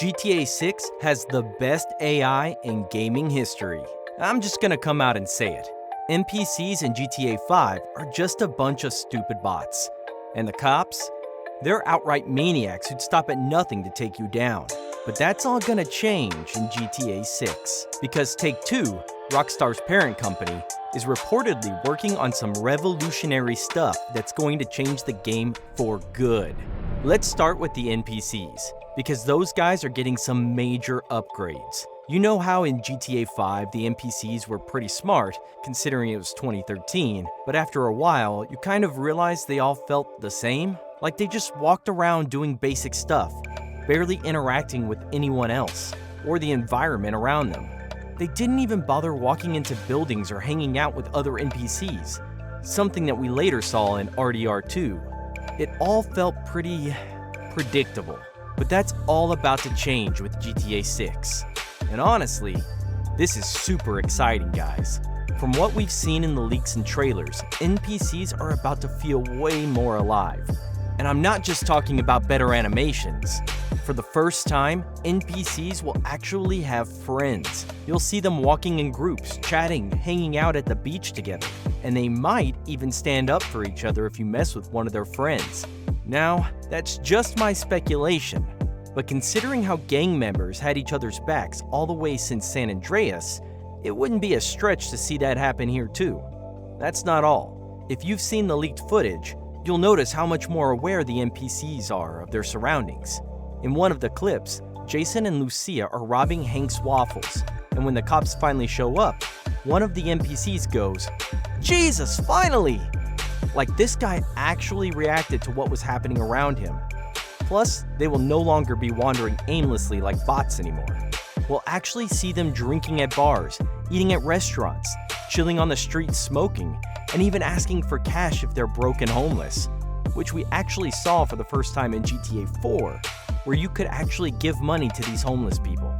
GTA 6 has the best AI in gaming history. I'm just gonna come out and say it. NPCs in GTA 5 are just a bunch of stupid bots. And the cops? They're outright maniacs who'd stop at nothing to take you down. But that's all gonna change in GTA 6. Because Take-Two, Rockstar's parent company, is reportedly working on some revolutionary stuff that's going to change the game for good. Let's start with the NPCs, because those guys are getting some major upgrades. You know how in GTA 5 the NPCs were pretty smart, considering it was 2013, but after a while, you kind of realized they all felt the same? Like they just walked around doing basic stuff, barely interacting with anyone else, or the environment around them. They didn't even bother walking into buildings or hanging out with other NPCs, something that we later saw in RDR2. It all felt pretty predictable, but that's all about to change with GTA 6. And honestly, this is super exciting, guys. From what we've seen in the leaks and trailers, NPCs are about to feel way more alive. And I'm not just talking about better animations. For the first time, NPCs will actually have friends. You'll see them walking in groups, chatting, hanging out at the beach together. And they might even stand up for each other if you mess with one of their friends. Now, that's just my speculation. But considering how gang members had each other's backs all the way since San Andreas, it wouldn't be a stretch to see that happen here too. That's not all. If you've seen the leaked footage, you'll notice how much more aware the NPCs are of their surroundings. In one of the clips, Jason and Lucia are robbing Hank's Waffles, and when the cops finally show up, one of the NPCs goes, "Jesus, finally!" Like this guy actually reacted to what was happening around him. Plus, they will no longer be wandering aimlessly like bots anymore. We'll actually see them drinking at bars, eating at restaurants, chilling on the streets smoking, and even asking for cash if they're broke and homeless, which we actually saw for the first time in GTA 4, where you could actually give money to these homeless people.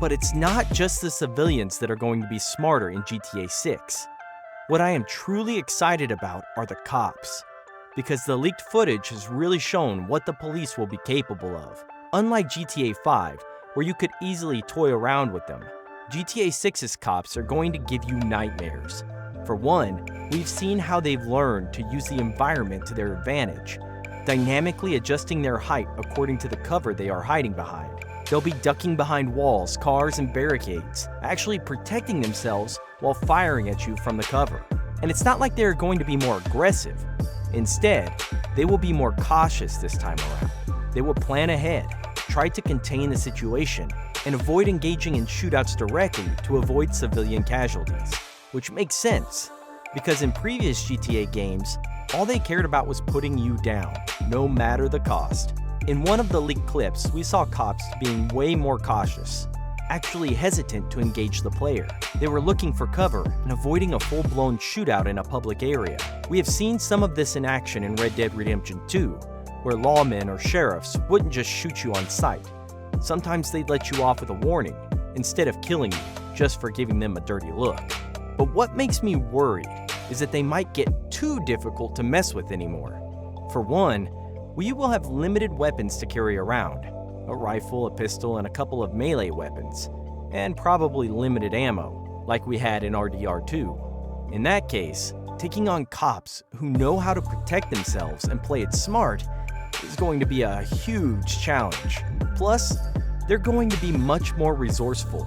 But it's not just the civilians that are going to be smarter in GTA 6. What I am truly excited about are the cops, because the leaked footage has really shown what the police will be capable of. Unlike GTA 5, where you could easily toy around with them, GTA 6's cops are going to give you nightmares. For one, we've seen how they've learned to use the environment to their advantage, dynamically adjusting their height according to the cover they are hiding behind. They'll be ducking behind walls, cars, and barricades, actually protecting themselves while firing at you from the cover. And it's not like they're going to be more aggressive. Instead, they will be more cautious this time around. They will plan ahead, try to contain the situation, and avoid engaging in shootouts directly to avoid civilian casualties. Which makes sense, because in previous GTA games, all they cared about was putting you down, no matter the cost. In one of the leaked clips, we saw cops being way more cautious, actually hesitant to engage the player. They were looking for cover and avoiding a full-blown shootout in a public area. We have seen some of this in action in Red Dead Redemption 2, where lawmen or sheriffs wouldn't just shoot you on sight. Sometimes they'd let you off with a warning, instead of killing you just for giving them a dirty look. But what makes me worried is that they might get too difficult to mess with anymore. For one, we will have limited weapons to carry around, a rifle, a pistol, and a couple of melee weapons, and probably limited ammo, like we had in RDR2. In that case, taking on cops who know how to protect themselves and play it smart is going to be a huge challenge. Plus, they're going to be much more resourceful.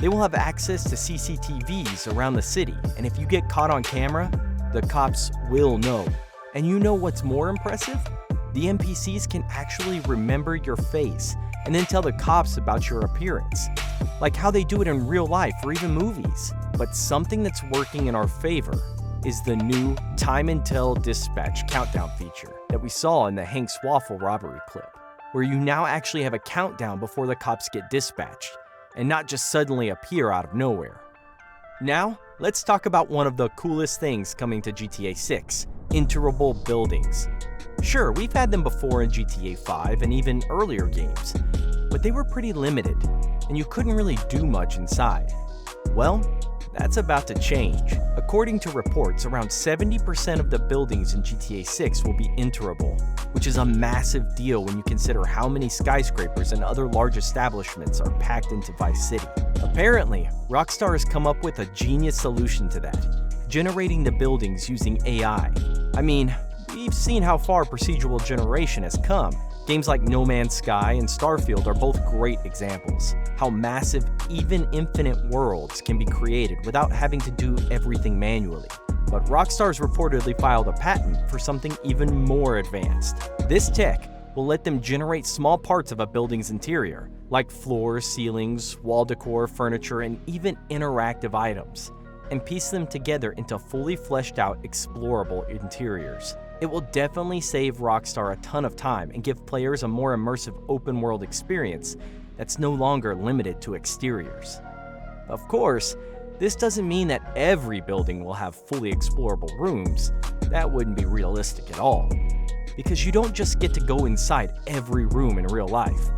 They will have access to CCTVs around the city, and if you get caught on camera, the cops will know. And you know what's more impressive? The NPCs can actually remember your face and then tell the cops about your appearance, like how they do it in real life or even movies. But something that's working in our favor is the new Time Until Dispatch countdown feature that we saw in the Hank's Waffle robbery clip, where you now actually have a countdown before the cops get dispatched, and not just suddenly appear out of nowhere. Now, let's talk about one of the coolest things coming to GTA 6, Enterable buildings. Sure, we've had them before in GTA 5 and even earlier games, but they were pretty limited, and you couldn't really do much inside. Well, that's about to change. According According to reports, around 70% of the buildings in GTA 6 will be Enterable, which is a massive deal when you consider how many skyscrapers and other large establishments are packed into Vice City. Apparently, Rockstar has come up with a genius solution to that, generating the buildings using AI. I mean, we've seen how far procedural generation has come. Games like No Man's Sky and Starfield are both great examples. How massive, even infinite worlds can be created without having to do everything manually. But Rockstar's reportedly filed a patent for something even more advanced. This tech will let them generate small parts of a building's interior, like floors, ceilings, wall decor, furniture, and even interactive items, and piece them together into fully fleshed out, explorable interiors. It will definitely save Rockstar a ton of time and give players a more immersive open-world experience that's no longer limited to exteriors. Of course, this doesn't mean that every building will have fully explorable rooms. That wouldn't be realistic at all, because you don't just get to go inside every room in real life.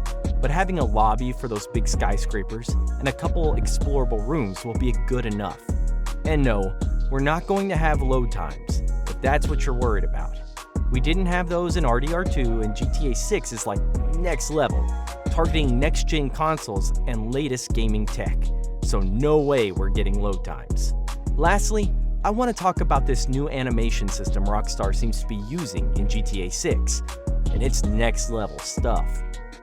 But having a lobby for those big skyscrapers and a couple explorable rooms will be good enough. And no, we're not going to have load times, if that's what you're worried about. We didn't have those in RDR2, and GTA 6 is like next level, targeting next-gen consoles and latest gaming tech, so no way we're getting load times. Lastly, I want to talk about this new animation system Rockstar seems to be using in GTA 6, and it's next-level stuff.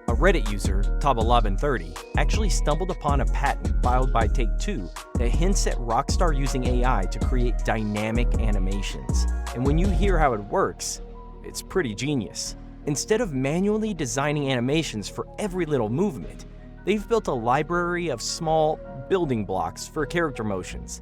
A Reddit user, Tob1130, actually stumbled upon a patent filed by Take-Two that hints at Rockstar using AI to create dynamic animations. And when you hear how it works, it's pretty genius. Instead of manually designing animations for every little movement, they've built a library of small building blocks for character motions.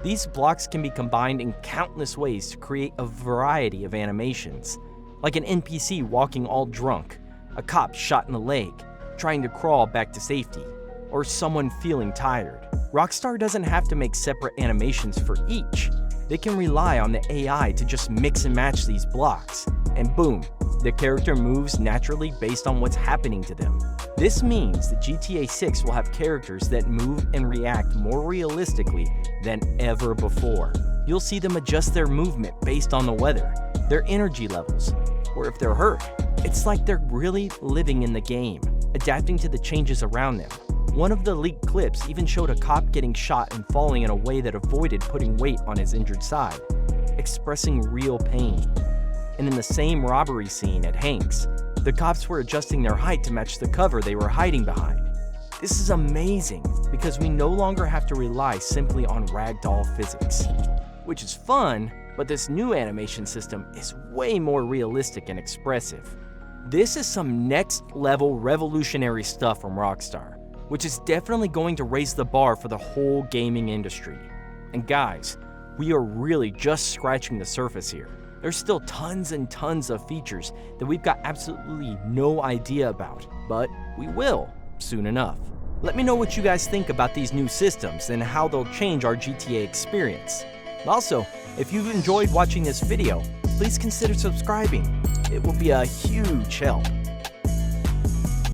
These blocks can be combined in countless ways to create a variety of animations, like an NPC walking all drunk, a cop shot in the leg, trying to crawl back to safety, or someone feeling tired. Rockstar doesn't have to make separate animations for each. They can rely on the AI to just mix and match these blocks, and boom, the character moves naturally based on what's happening to them. This means that GTA 6 will have characters that move and react more realistically than ever before. You'll see them adjust their movement based on the weather, their energy levels, or if they're hurt. It's like they're really living in the game, adapting to the changes around them. One of the leaked clips even showed a cop getting shot and falling in a way that avoided putting weight on his injured side, expressing real pain. And in the same robbery scene at Hank's, the cops were adjusting their height to match the cover they were hiding behind. This is amazing because we no longer have to rely simply on ragdoll physics, which is fun, but this new animation system is way more realistic and expressive. This is some next-level revolutionary stuff from Rockstar, which is definitely going to raise the bar for the whole gaming industry. And guys, we are really just scratching the surface here. There's still tons and tons of features that we've got absolutely no idea about, but we will soon enough. Let me know what you guys think about these new systems and how they'll change our GTA experience. Also, if you've enjoyed watching this video, please consider subscribing. It will be a huge help.